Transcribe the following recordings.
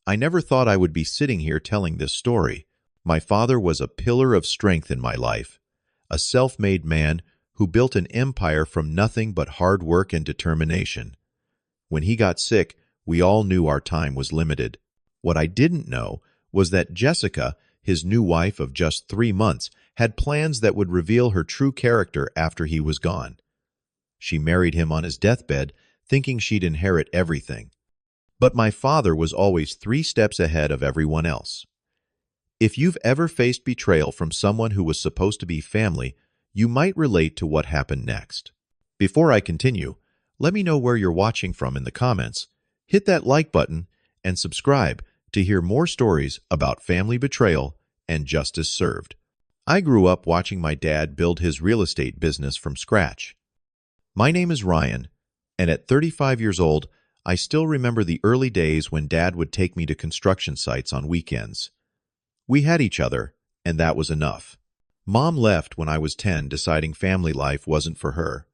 I never thought I would be sitting here telling this story. My father was a pillar of strength in my life, a self-made man who built an empire from nothing but hard work and determination. When he got sick, we all knew our time was limited. What I didn't know was that Jessica, his new wife of just 3 months, had plans that would reveal her true character after he was gone. She married him on his deathbed, thinking she'd inherit everything. But my father was always 3 steps ahead of everyone else. If you've ever faced betrayal from someone who was supposed to be family, you might relate to what happened next. Before I continue, let me know where you're watching from in the comments. Hit that like button and subscribe to hear more stories about family betrayal and justice served. I grew up watching my dad build his real estate business from scratch. My name is Ryan, and at 35 years old, I still remember the early days when Dad would take me to construction sites on weekends. We had each other, and that was enough. Mom left when I was 10, deciding family life wasn't for her.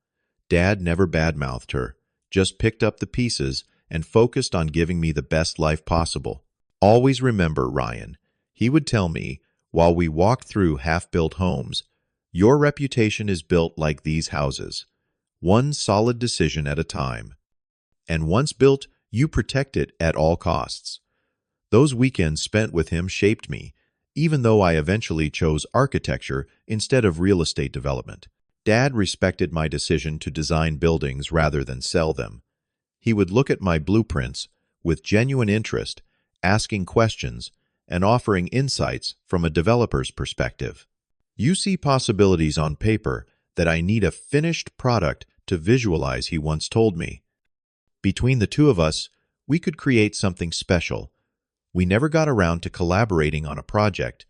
Dad never badmouthed her, just picked up the pieces and focused on giving me the best life possible. Always remember, Ryan, he would tell me, while we walked through half-built homes, your reputation is built like these houses, one solid decision at a time. And once built, you protect it at all costs. Those weekends spent with him shaped me, even though I eventually chose architecture instead of real estate development. Dad respected my decision to design buildings rather than sell them. He would look at my blueprints with genuine interest, asking questions, and offering insights from a developer's perspective. You see possibilities on paper that I need a finished product to visualize, he once told me. Between the two of us, we could create something special. We never got around to collaborating on a project.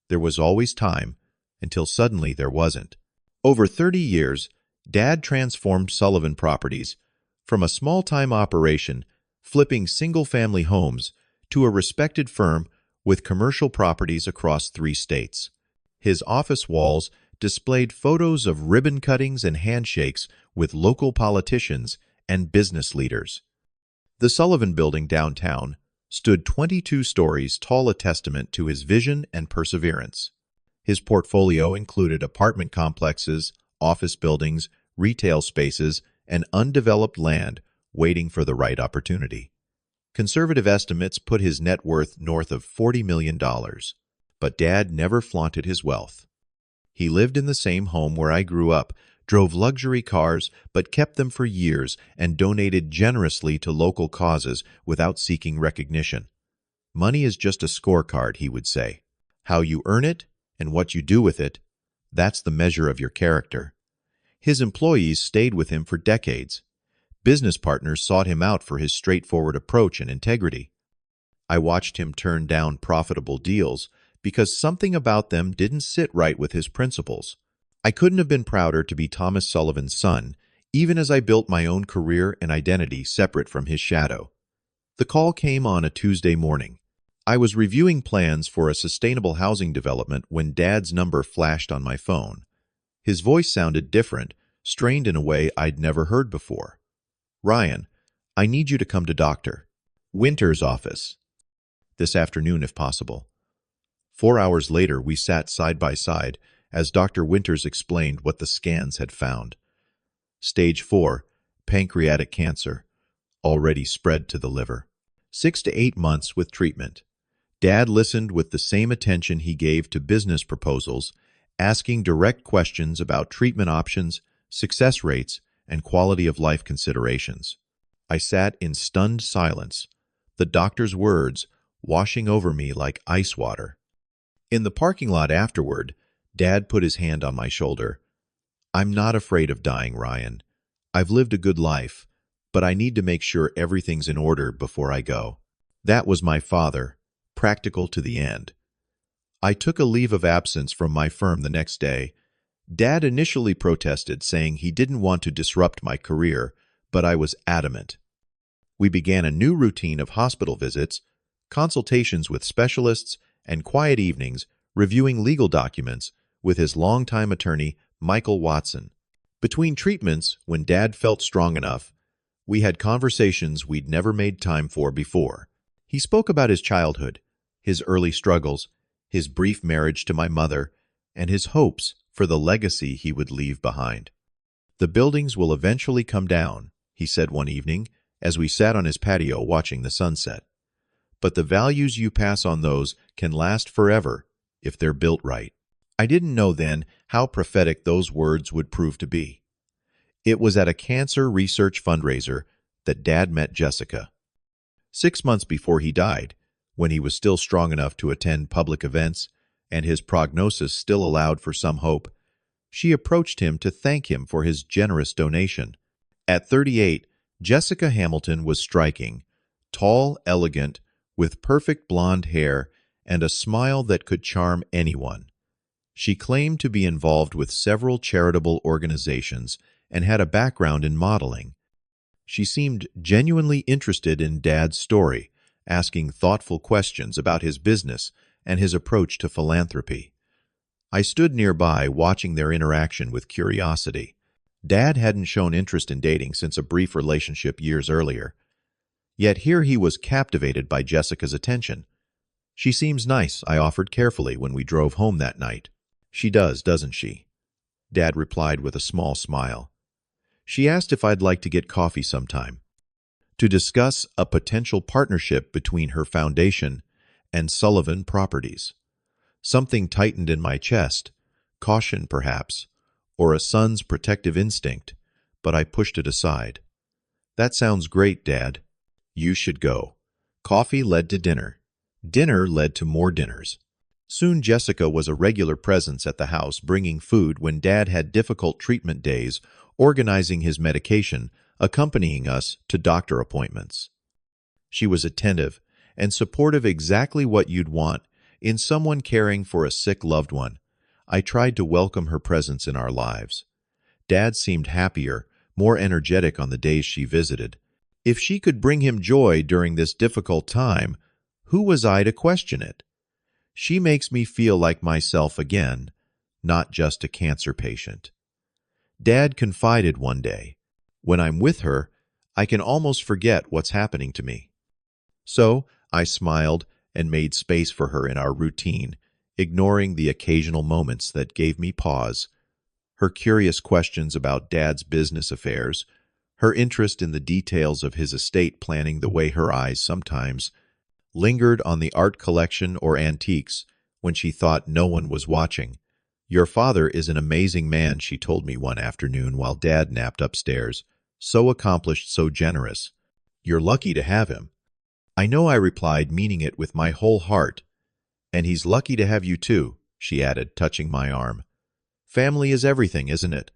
There was always time, until suddenly there wasn't. Over 30 years, Dad transformed Sullivan Properties from a small-time operation flipping single-family homes to a respected firm with commercial properties across 3 states. His office walls displayed photos of ribbon cuttings and handshakes with local politicians and business leaders. The Sullivan Building downtown stood 22 stories tall, a testament to his vision and perseverance. His portfolio included apartment complexes, office buildings, retail spaces, and undeveloped land waiting for the right opportunity. Conservative estimates put his net worth north of $40 million. But Dad never flaunted his wealth. He lived in the same home where I grew up, drove luxury cars, but kept them for years and donated generously to local causes without seeking recognition. Money is just a scorecard, he would say. How you earn it and what you do with it, that's the measure of your character. His employees stayed with him for decades. Business partners sought him out for his straightforward approach and integrity. I watched him turn down profitable deals because something about them didn't sit right with his principles. I couldn't have been prouder to be Thomas Sullivan's son, even as I built my own career and identity separate from his shadow. The call came on a Tuesday morning. I was reviewing plans for a sustainable housing development when Dad's number flashed on my phone. His voice sounded different, strained in a way I'd never heard before. "Ryan, I need you to come to Dr. Winter's office. This afternoon, if possible." 4 hours later, we sat side by side as Dr. Winters explained what the scans had found. Stage 4, pancreatic cancer, already spread to the liver. 6 to 8 months with treatment. Dad listened with the same attention he gave to business proposals, asking direct questions about treatment options, success rates, and quality of life considerations. I sat in stunned silence, the doctor's words washing over me like ice water. In the parking lot afterward, Dad put his hand on my shoulder. "I'm not afraid of dying, Ryan. I've lived a good life, but I need to make sure everything's in order before I go." That was my father, practical to the end. I took a leave of absence from my firm the next day. Dad initially protested, saying he didn't want to disrupt my career, but I was adamant. We began a new routine of hospital visits, consultations with specialists, and quiet evenings reviewing legal documents with his longtime attorney, Michael Watson. Between treatments, when Dad felt strong enough, we had conversations we'd never made time for before. He spoke about his childhood, his early struggles, his brief marriage to my mother, and his hopes for the legacy he would leave behind. "The buildings will eventually come down," he said one evening as we sat on his patio watching the sunset. "But the values you pass on those can last forever if they're built right." I didn't know then how prophetic those words would prove to be. It was at a cancer research fundraiser that Dad met Jessica. 6 months before he died, when he was still strong enough to attend public events and his prognosis still allowed for some hope, she approached him to thank him for his generous donation. At 38, Jessica Hamilton was striking, tall, elegant, with perfect blonde hair and a smile that could charm anyone. She claimed to be involved with several charitable organizations and had a background in modeling. She seemed genuinely interested in Dad's story, asking thoughtful questions about his business and his approach to philanthropy. I stood nearby watching their interaction with curiosity. Dad hadn't shown interest in dating since a brief relationship years earlier. Yet here he was captivated by Jessica's attention. "She seems nice," I offered carefully when we drove home that night. "She does, doesn't she?" Dad replied with a small smile. She asked if I'd like to get coffee sometime, to discuss a potential partnership between her foundation and Sullivan Properties. Something tightened in my chest, caution perhaps, or a son's protective instinct, but I pushed it aside. "That sounds great, Dad. You should go." Coffee led to dinner. Dinner led to more dinners. Soon Jessica was a regular presence at the house, bringing food when Dad had difficult treatment days, organizing his medication, accompanying us to doctor appointments. She was attentive and supportive, exactly what you'd want in someone caring for a sick loved one. I tried to welcome her presence in our lives. Dad seemed happier, more energetic on the days she visited. If she could bring him joy during this difficult time, who was I to question it? "She makes me feel like myself again, not just a cancer patient." Dad confided one day, "When I'm with her, I can almost forget what's happening to me." So I smiled and made space for her in our routine, ignoring the occasional moments that gave me pause. Her curious questions about Dad's business affairs, her interest in the details of his estate planning, the way her eyes sometimes lingered on the art collection or antiques when she thought no one was watching. "Your father is an amazing man," she told me one afternoon while Dad napped upstairs. "So accomplished, so generous. You're lucky to have him." "I know," I replied, meaning it with my whole heart. "And he's lucky to have you too," she added, touching my arm. "Family is everything, isn't it?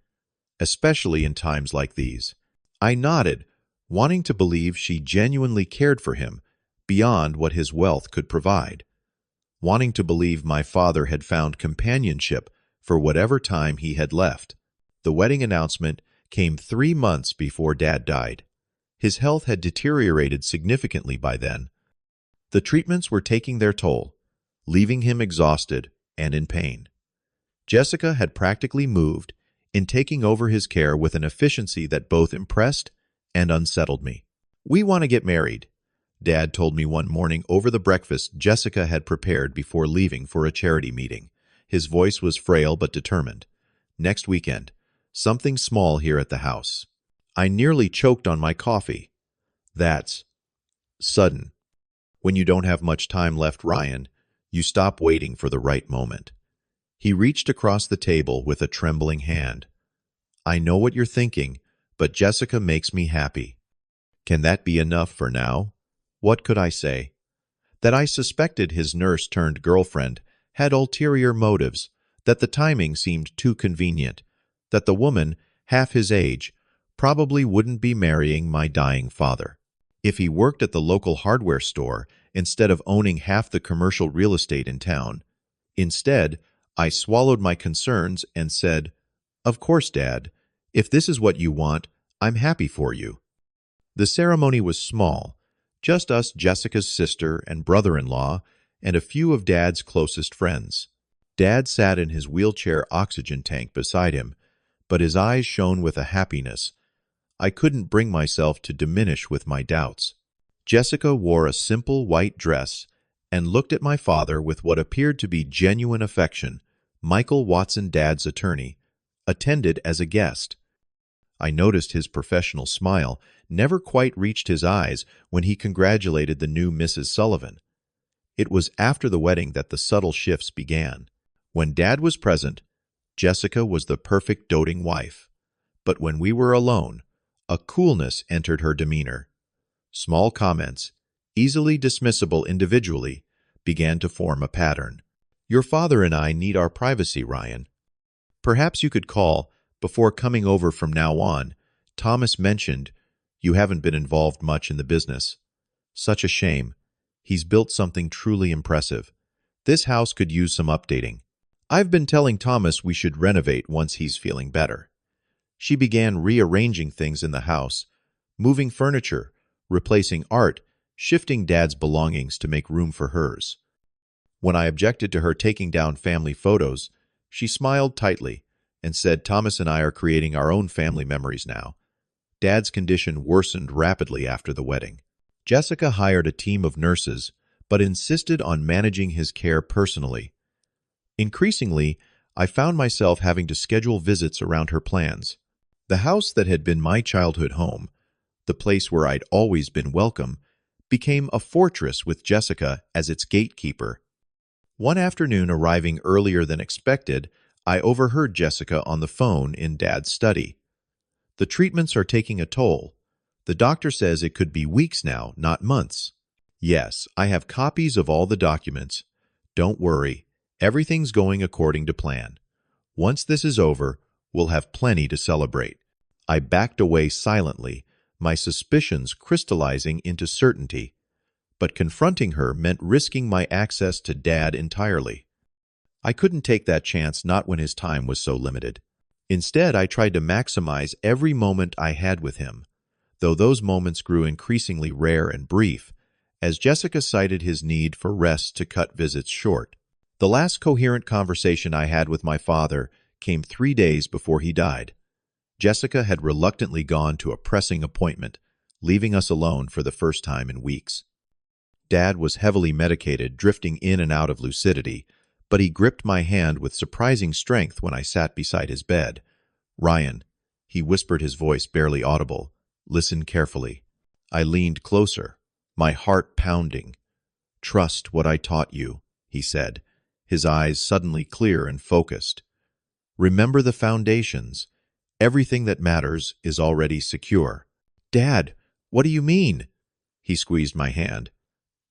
Especially in times like these." I nodded, wanting to believe she genuinely cared for him, beyond what his wealth could provide, wanting to believe my father had found companionship for whatever time he had left. The wedding announcement came 3 months before Dad died. His health had deteriorated significantly by then. The treatments were taking their toll, leaving him exhausted and in pain. Jessica had practically moved in, taking over his care with an efficiency that both impressed and unsettled me. "We want to get married," Dad told me one morning over the breakfast Jessica had prepared before leaving for a charity meeting. His voice was frail but determined. "Next weekend. Something small here at the house." I nearly choked on my coffee. "That's sudden. When you don't have much time left, Ryan, you stop waiting for the right moment." He reached across the table with a trembling hand. "I know what you're thinking, but Jessica makes me happy." Can that be enough for now? What could I say? That I suspected his nurse-turned-girlfriend had ulterior motives, that the timing seemed too convenient, that the woman, half his age, probably wouldn't be marrying my dying father. If he worked at the local hardware store instead of owning half the commercial real estate in town. Instead, I swallowed my concerns and said, "Of course, Dad. If this is what you want, I'm happy for you." The ceremony was small, just us, Jessica's sister and brother-in-law, and a few of Dad's closest friends. Dad sat in his wheelchair oxygen tank beside him, but his eyes shone with a happiness I couldn't bring myself to diminish with my doubts. Jessica wore a simple white dress and looked at my father with what appeared to be genuine affection. Michael Watson, Dad's attorney, attended as a guest. I noticed his professional smile never quite reached his eyes when he congratulated the new Mrs. Sullivan. It was after the wedding that the subtle shifts began. When Dad was present, Jessica was the perfect doting wife. But when we were alone, a coolness entered her demeanor. Small comments, easily dismissible individually, began to form a pattern. "Your father and I need our privacy, Ryan. Perhaps you could call before coming over from now on." Thomas mentioned, "You haven't been involved much in the business." "Such a shame. He's built something truly impressive. This house could use some updating. I've been telling Thomas we should renovate once he's feeling better." She began rearranging things in the house, moving furniture, replacing art, shifting Dad's belongings to make room for hers. When I objected to her taking down family photos, she smiled tightly and said, "Thomas and I are creating our own family memories now." Dad's condition worsened rapidly after the wedding. Jessica hired a team of nurses, but insisted on managing his care personally. Increasingly, I found myself having to schedule visits around her plans. The house that had been my childhood home, the place where I'd always been welcome, became a fortress with Jessica as its gatekeeper. One afternoon, arriving earlier than expected, I overheard Jessica on the phone in Dad's study. "The treatments are taking a toll. The doctor says it could be weeks now, not months." "Yes, I have copies of all the documents. Don't worry, everything's going according to plan. Once this is over, we'll have plenty to celebrate." I backed away silently, my suspicions crystallizing into certainty. But confronting her meant risking my access to Dad entirely. I couldn't take that chance, not when his time was so limited. Instead, I tried to maximize every moment I had with him, though those moments grew increasingly rare and brief, as Jessica cited his need for rest to cut visits short. The last coherent conversation I had with my father came 3 days before he died. Jessica had reluctantly gone to a pressing appointment, leaving us alone for the first time in weeks. Dad was heavily medicated, drifting in and out of lucidity, but he gripped my hand with surprising strength when I sat beside his bed. "Ryan," he whispered, his voice barely audible, "listen carefully." I leaned closer, my heart pounding. "Trust what I taught you," he said, his eyes suddenly clear and focused. "Remember the foundations. Everything that matters is already secure." "Dad, what do you mean?" He squeezed my hand.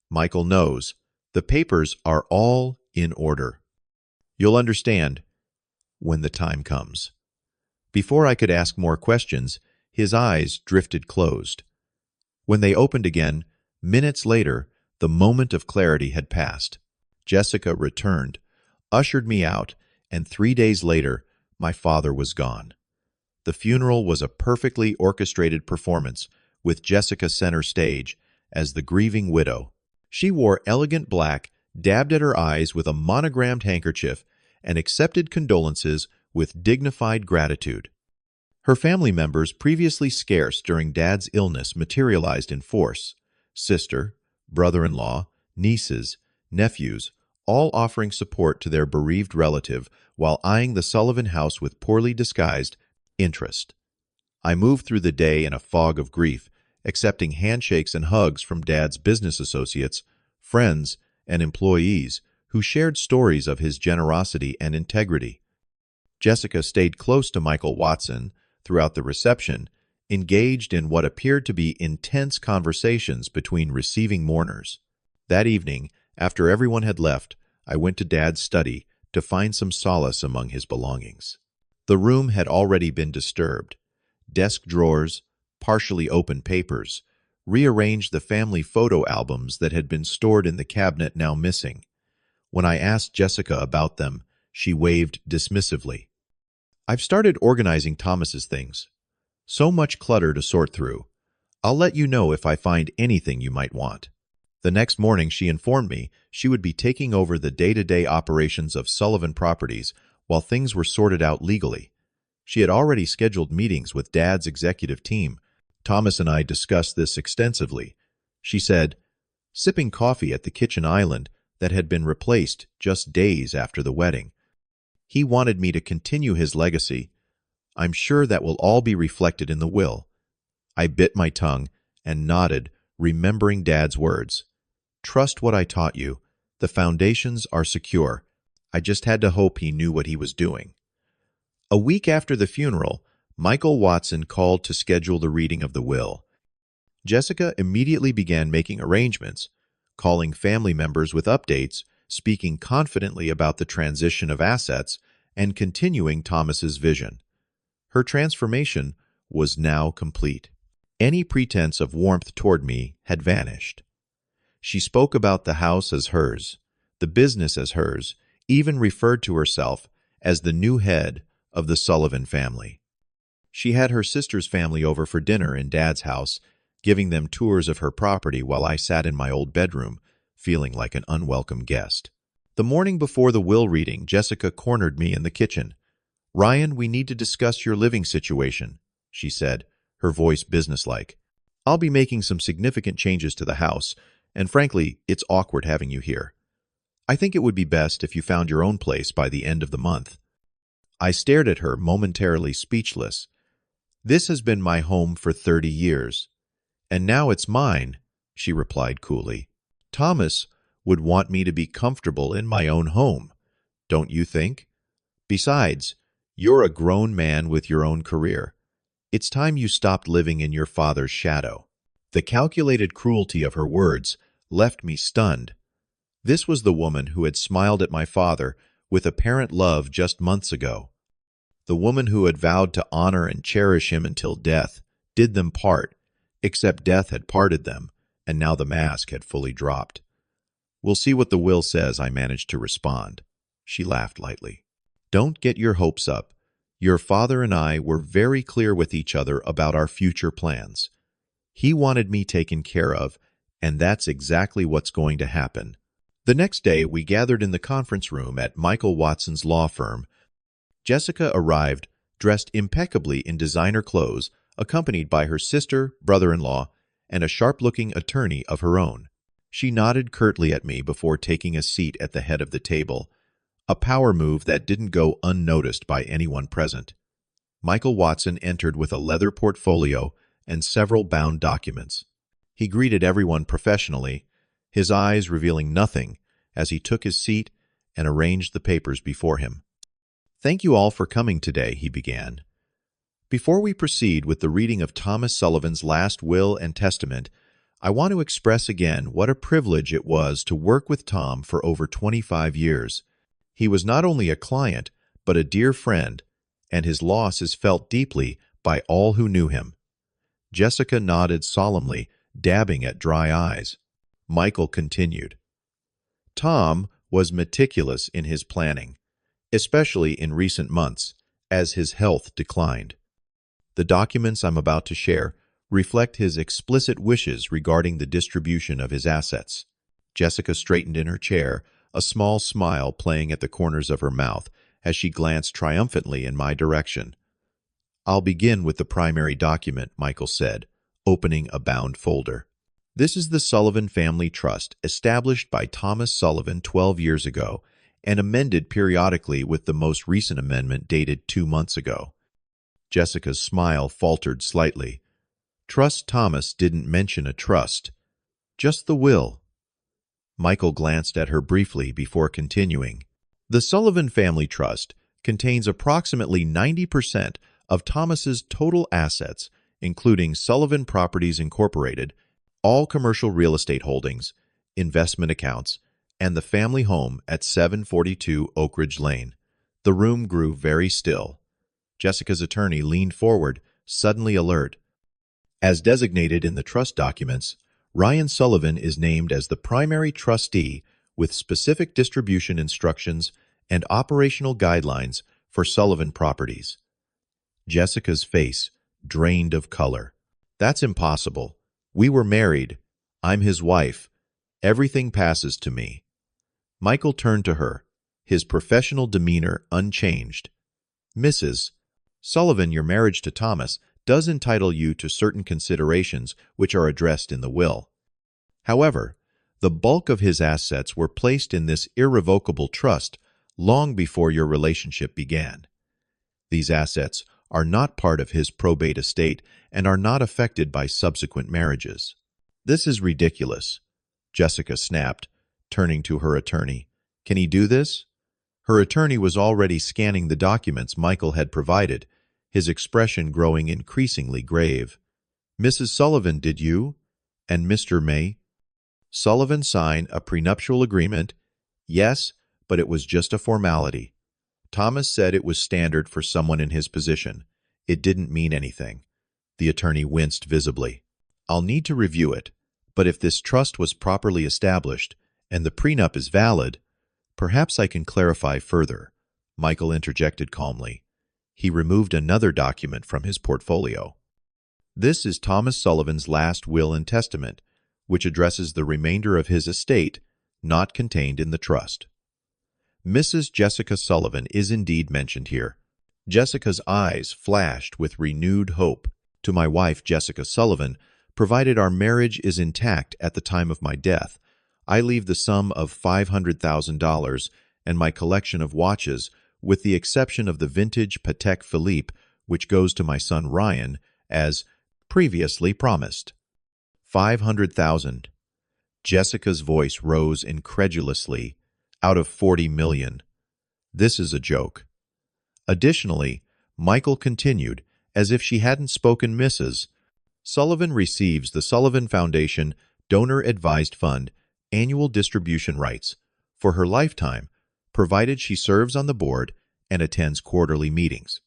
"Michael knows. The papers are all in order. You'll understand when the time comes." Before I could ask more questions, his eyes drifted closed. When they opened again, minutes later, the moment of clarity had passed. Jessica returned, ushered me out, and 3 days later, my father was gone. The funeral was a perfectly orchestrated performance, with Jessica center stage as the grieving widow. She wore elegant black, dabbed at her eyes with a monogrammed handkerchief, and accepted condolences with dignified gratitude. Her family members, previously scarce during Dad's illness, materialized in force: sister, brother-in-law, nieces, nephews, all offering support to their bereaved relative while eyeing the Sullivan house with poorly disguised interest. I moved through the day in a fog of grief, accepting handshakes and hugs from Dad's business associates, friends, and employees who shared stories of his generosity and integrity. Jessica stayed close to Michael Watson throughout the reception, engaged in what appeared to be intense conversations between receiving mourners. That evening, after everyone had left, I went to Dad's study to find some solace among his belongings. The room had already been disturbed. Desk drawers, partially open papers, rearranged the family photo albums that had been stored in the cabinet, now missing. When I asked Jessica about them, she waved dismissively. "I've started organizing Thomas's things. So much clutter to sort through. I'll let you know if I find anything you might want." The next morning, she informed me she would be taking over the day-to-day operations of Sullivan Properties while things were sorted out legally. She had already scheduled meetings with Dad's executive team. Thomas and I discussed this extensively. she said, sipping coffee at the kitchen island that had been replaced just days after the wedding. He wanted me to continue his legacy. I'm sure that will all be reflected in the will. I bit my tongue and nodded, remembering Dad's words. Trust what I taught you. The foundations are secure. I just had to hope he knew what he was doing. A week after the funeral, Michael Watson called to schedule the reading of the will. Jessica immediately began making arrangements, calling family members with updates, speaking confidently about the transition of assets, and continuing Thomas's vision. Her transformation was now complete. Any pretense of warmth toward me had vanished. She spoke about the house as hers, the business as hers, even referred to herself as the new head of the Sullivan family. She had her sister's family over for dinner in Dad's house, giving them tours of her property while I sat in my old bedroom, feeling like an unwelcome guest. The morning before the will reading, Jessica cornered me in the kitchen. "Ryan, we need to discuss your living situation," she said, her voice businesslike. "I'll be making some significant changes to the house, and frankly, it's awkward having you here. I think it would be best if you found your own place by the end of the month." I stared at her, momentarily speechless. "This has been my home for 30 years. And now it's mine," she replied coolly. "Thomas would want me to be comfortable in my own home, don't you think? Besides, you're a grown man with your own career. It's time you stopped living in your father's shadow." The calculated cruelty of her words left me stunned. This was the woman who had smiled at my father with apparent love just months ago. The woman who had vowed to honor and cherish him until death did them part, except death had parted them, and now the mask had fully dropped. "We'll see what the will says," I managed to respond. She laughed lightly. "Don't get your hopes up. Your father and I were very clear with each other about our future plans. He wanted me taken care of, and that's exactly what's going to happen." The next day, we gathered in the conference room at Michael Watson's law firm. Jessica arrived, dressed impeccably in designer clothes, accompanied by her sister, brother-in-law, and a sharp-looking attorney of her own. She nodded curtly at me before taking a seat at the head of the table, a power move that didn't go unnoticed by anyone present. Michael Watson entered with a leather portfolio and several bound documents. He greeted everyone professionally, his eyes revealing nothing as he took his seat and arranged the papers before him. "Thank you all for coming today," he began. "Before we proceed with the reading of Thomas Sullivan's last will and testament, I want to express again what a privilege it was to work with Tom for over 25 years. He was not only a client, but a dear friend, and his loss is felt deeply by all who knew him." Jessica nodded solemnly, dabbing at dry eyes. Michael continued. "Tom was meticulous in his planning, especially in recent months, as his health declined. The documents I'm about to share reflect his explicit wishes regarding the distribution of his assets." Jessica straightened in her chair, a small smile playing at the corners of her mouth as she glanced triumphantly in my direction. "I'll begin with the primary document," Michael said, opening a bound folder. "This is the Sullivan Family Trust, established by Thomas Sullivan 12 years ago and amended periodically with the most recent amendment dated 2 months ago." Jessica's smile faltered slightly. "Trust Thomas didn't mention a trust, just the will." Michael glanced at her briefly before continuing. "The Sullivan Family Trust contains approximately 90% of Thomas's total assets, including Sullivan Properties Incorporated, all commercial real estate holdings, investment accounts, and the family home at 742 Oak Ridge Lane." The room grew very still. Jessica's attorney leaned forward, suddenly alert. "As designated in the trust documents, Ryan Sullivan is named as the primary trustee with specific distribution instructions and operational guidelines for Sullivan Properties." Jessica's face drained of color. "That's impossible. We were married. I'm his wife. Everything passes to me." Michael turned to her, his professional demeanor unchanged. "Mrs. Sullivan, your marriage to Thomas does entitle you to certain considerations which are addressed in the will. However, the bulk of his assets were placed in this irrevocable trust long before your relationship began. These assets are not part of his probate estate and are not affected by subsequent marriages. This is ridiculous, Jessica snapped, turning to her attorney. Can he do this? Her attorney was already scanning the documents Michael had provided, his expression growing increasingly grave. Mrs. Sullivan, did you? And Mr. May? Sullivan sign a prenuptial agreement? Yes, but it was just a formality. Thomas said it was standard for someone in his position. It didn't mean anything. The attorney winced visibly. I'll need to review it, but if this trust was properly established and the prenup is valid, perhaps I can clarify further, Michael interjected calmly. He removed another document from his portfolio. This is Thomas Sullivan's last will and testament, which addresses the remainder of his estate, not contained in the trust. Mrs. Jessica Sullivan is indeed mentioned here. Jessica's eyes flashed with renewed hope. To my wife, Jessica Sullivan, provided our marriage is intact at the time of my death, I leave the sum of $500,000 and my collection of watches, with the exception of the vintage Patek Philippe, which goes to my son Ryan, as previously promised. $500,000. Jessica's voice rose incredulously. Out of $40 million. This is a joke. Additionally, Michael continued, as if she hadn't spoken, Mrs. Sullivan receives the Sullivan Foundation Donor Advised Fund annual distribution rights for her lifetime, provided she serves on the board and attends quarterly meetings.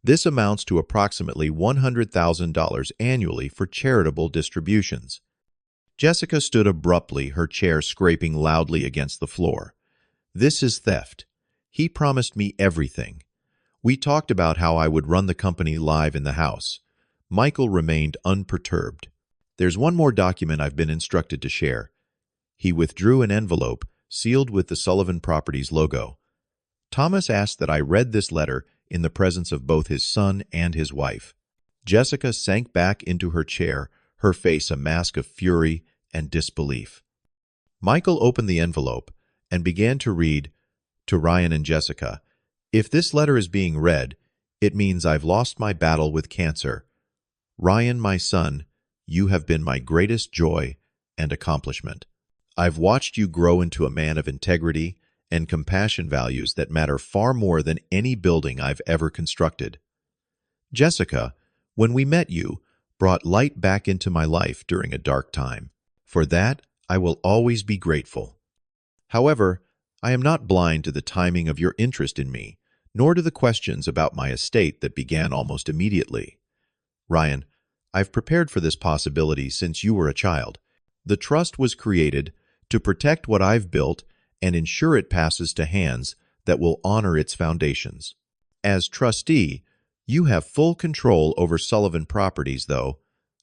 This amounts to approximately $100,000 annually for charitable distributions. Jessica stood abruptly, her chair scraping loudly against the floor. This is theft. He promised me everything. We talked about how I would run the company live in the house. Michael remained unperturbed. There's one more document I've been instructed to share. He withdrew an envelope sealed with the Sullivan Properties logo. Thomas asked that I read this letter in the presence of both his son and his wife. Jessica sank back into her chair, her face a mask of fury and disbelief. Michael opened the envelope and began to read, to Ryan and Jessica, if this letter is being read, it means I've lost my battle with cancer. Ryan, my son, you have been my greatest joy and accomplishment. I've watched you grow into a man of integrity and compassion, values that matter far more than any building I've ever constructed. Jessica, when we met you, brought light back into my life during a dark time. For that, I will always be grateful. However, I am not blind to the timing of your interest in me, nor to the questions about my estate that began almost immediately. Ryan, I've prepared for this possibility since you were a child. The trust was created to protect what I've built and ensure it passes to hands that will honor its foundations. As trustee, you have full control over Sullivan Properties, though.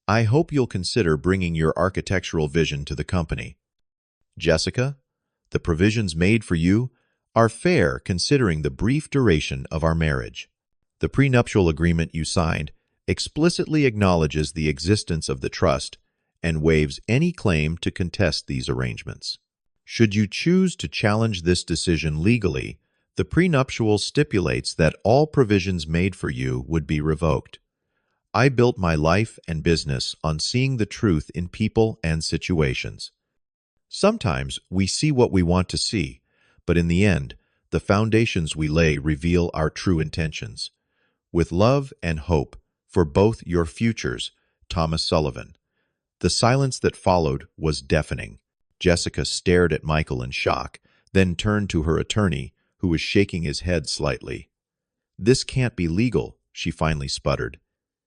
I hope you'll consider bringing your architectural vision to the company. Jessica, the provisions made for you are fair considering the brief duration of our marriage. The prenuptial agreement you signed explicitly acknowledges the existence of the trust and waives any claim to contest these arrangements. Should you choose to challenge this decision legally, the prenuptial stipulates that all provisions made for you would be revoked. I built my life and business on seeing the truth in people and situations. Sometimes we see what we want to see, but in the end, the foundations we lay reveal our true intentions. With love and hope for both your futures, Thomas Sullivan. The silence that followed was deafening. Jessica stared at Michael in shock, then turned to her attorney, who was shaking his head slightly. This can't be legal, she finally sputtered.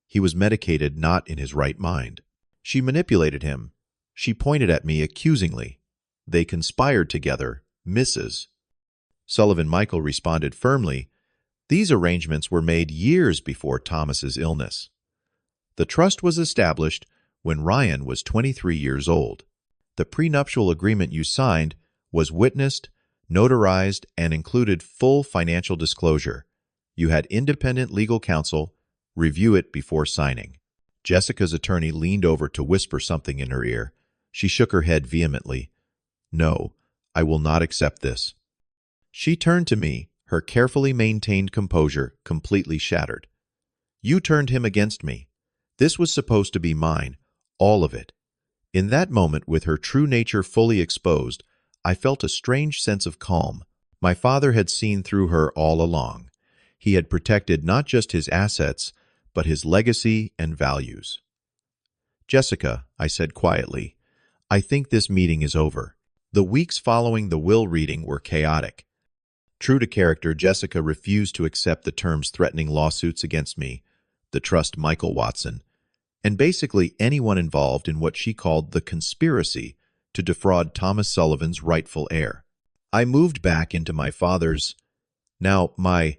He was medicated, not in his right mind. She manipulated him. She pointed at me accusingly. They conspired together, Mrs. Sullivan. Michael responded firmly. These arrangements were made years before Thomas's illness. The trust was established when Ryan was 23 years old. The prenuptial agreement you signed was witnessed, notarized, and included full financial disclosure. You had independent legal counsel review it before signing. Jessica's attorney leaned over to whisper something in her ear. She shook her head vehemently. No, I will not accept this. She turned to me, her carefully maintained composure completely shattered. You turned him against me. This was supposed to be mine, all of it. In that moment, with her true nature fully exposed, I felt a strange sense of calm. My father had seen through her all along. He had protected not just his assets, but his legacy and values. Jessica, I said quietly, I think this meeting is over. The weeks following the will reading were chaotic. True to character, Jessica refused to accept the terms threatening lawsuits against me, the trust Michael Watson, and basically anyone involved in what she called the conspiracy to defraud Thomas Sullivan's rightful heir. I moved back into my father's, now my,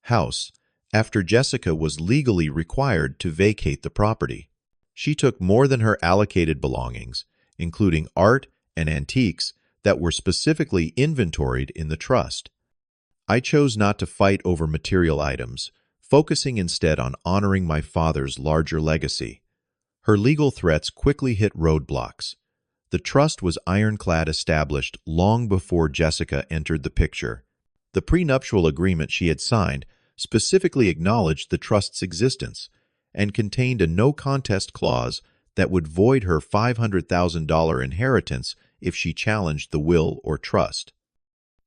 house after Jessica was legally required to vacate the property. She took more than her allocated belongings, including art and antiques that were specifically inventoried in the trust. I chose not to fight over material items, focusing instead on honoring my father's larger legacy. Her legal threats quickly hit roadblocks. The trust was ironclad established long before Jessica entered the picture. The prenuptial agreement she had signed specifically acknowledged the trust's existence and contained a no-contest clause that would void her $500,000 inheritance if she challenged the will or trust.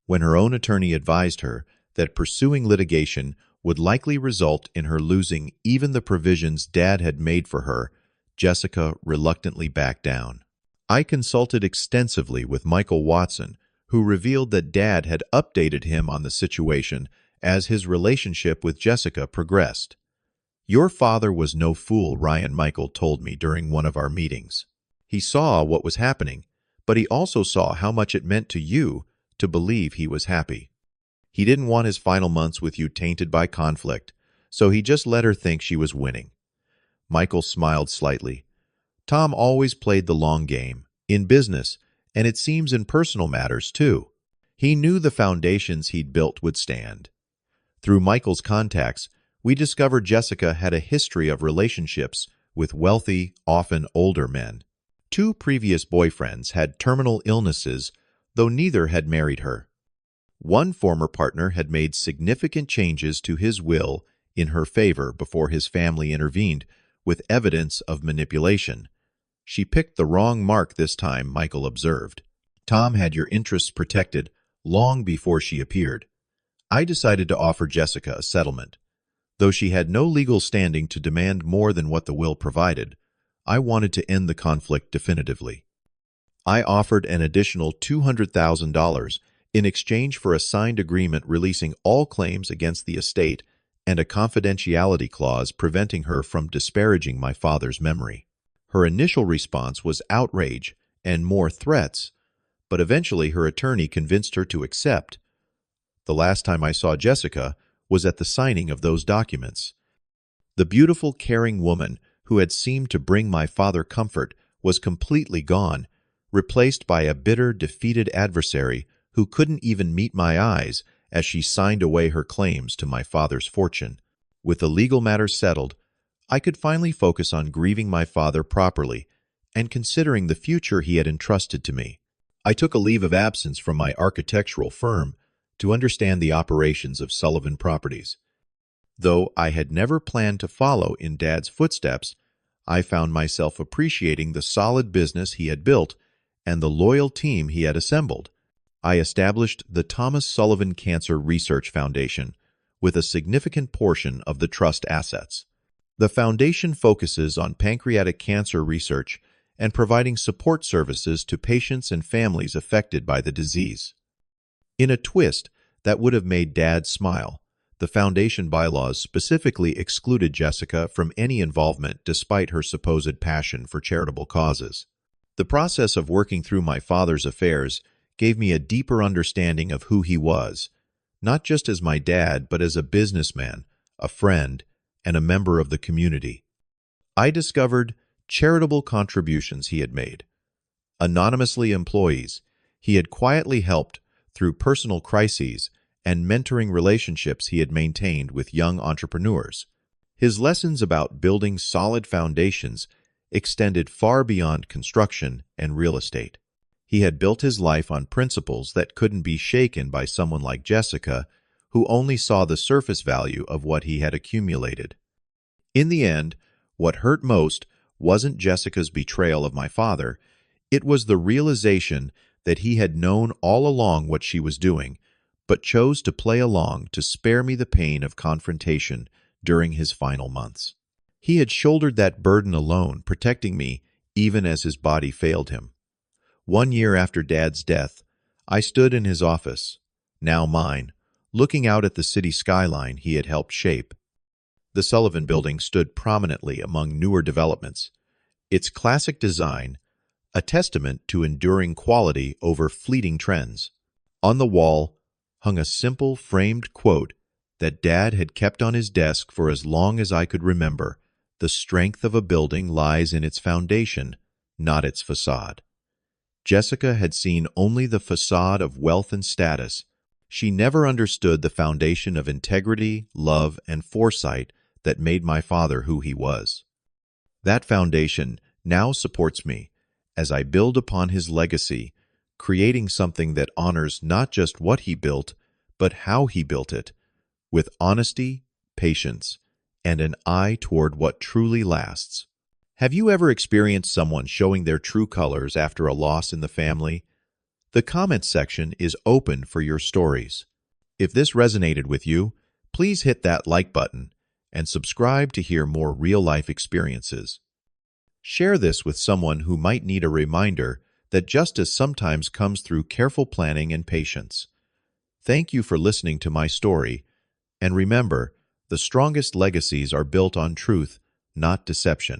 When her own attorney advised her that pursuing litigation would likely result in her losing even the provisions Dad had made for her, Jessica reluctantly backed down. I consulted extensively with Michael Watson, who revealed that Dad had updated him on the situation as his relationship with Jessica progressed. Your father was no fool, Ryan Michael told me during one of our meetings. He saw what was happening, but he also saw how much it meant to you to believe he was happy. He didn't want his final months with you tainted by conflict, so he just let her think she was winning. Michael smiled slightly. Tom always played the long game, in business, and it seems in personal matters too. He knew the foundations he'd built would stand. Through Michael's contacts, we discovered Jessica had a history of relationships with wealthy, often older men. 2 previous boyfriends had terminal illnesses, though neither had married her. One former partner had made significant changes to his will in her favor before his family intervened, with evidence of manipulation. She picked the wrong mark this time, Michael observed. Tom had your interests protected long before she appeared. I decided to offer Jessica a settlement. Though she had no legal standing to demand more than what the will provided, I wanted to end the conflict definitively. I offered an additional $200,000 in exchange for a signed agreement releasing all claims against the estate and a confidentiality clause preventing her from disparaging my father's memory. Her initial response was outrage and more threats, but eventually her attorney convinced her to accept. The last time I saw Jessica was at the signing of those documents. The beautiful, caring woman who had seemed to bring my father comfort was completely gone, replaced by a bitter, defeated adversary who couldn't even meet my eyes as she signed away her claims to my father's fortune. With the legal matters settled, I could finally focus on grieving my father properly and considering the future he had entrusted to me. I took a leave of absence from my architectural firm to understand the operations of Sullivan Properties. Though I had never planned to follow in Dad's footsteps, I found myself appreciating the solid business he had built and the loyal team he had assembled. I established the Thomas Sullivan Cancer Research Foundation with a significant portion of the trust assets. The foundation focuses on pancreatic cancer research and providing support services to patients and families affected by the disease. In a twist that would have made Dad smile, the foundation bylaws specifically excluded Jessica from any involvement despite her supposed passion for charitable causes. The process of working through my father's affairs gave me a deeper understanding of who he was, not just as my dad, but as a businessman, a friend, and a member of the community. I discovered charitable contributions he had made. Anonymously employees he had quietly helped through personal crises and mentoring relationships he had maintained with young entrepreneurs. His lessons about building solid foundations extended far beyond construction and real estate. He had built his life on principles that couldn't be shaken by someone like Jessica, who only saw the surface value of what he had accumulated. In the end, what hurt most wasn't Jessica's betrayal of my father. It was the realization that he had known all along what she was doing, but chose to play along to spare me the pain of confrontation during his final months. He had shouldered that burden alone, protecting me even as his body failed him. 1 year after Dad's death, I stood in his office, now mine, looking out at the city skyline he had helped shape. The Sullivan Building stood prominently among newer developments, its classic design a testament to enduring quality over fleeting trends. On the wall hung a simple framed quote that Dad had kept on his desk for as long as I could remember: "The strength of a building lies in its foundation, not its facade." Jessica had seen only the facade of wealth and status. She never understood the foundation of integrity, love, and foresight that made my father who he was. That foundation now supports me as I build upon his legacy, creating something that honors not just what he built, but how he built it, with honesty, patience, and an eye toward what truly lasts. Have you ever experienced someone showing their true colors after a loss in the family? The comments section is open for your stories. If this resonated with you, please hit that like button and subscribe to hear more real-life experiences. Share this with someone who might need a reminder that justice sometimes comes through careful planning and patience. Thank you for listening to my story, and remember, the strongest legacies are built on truth, not deception.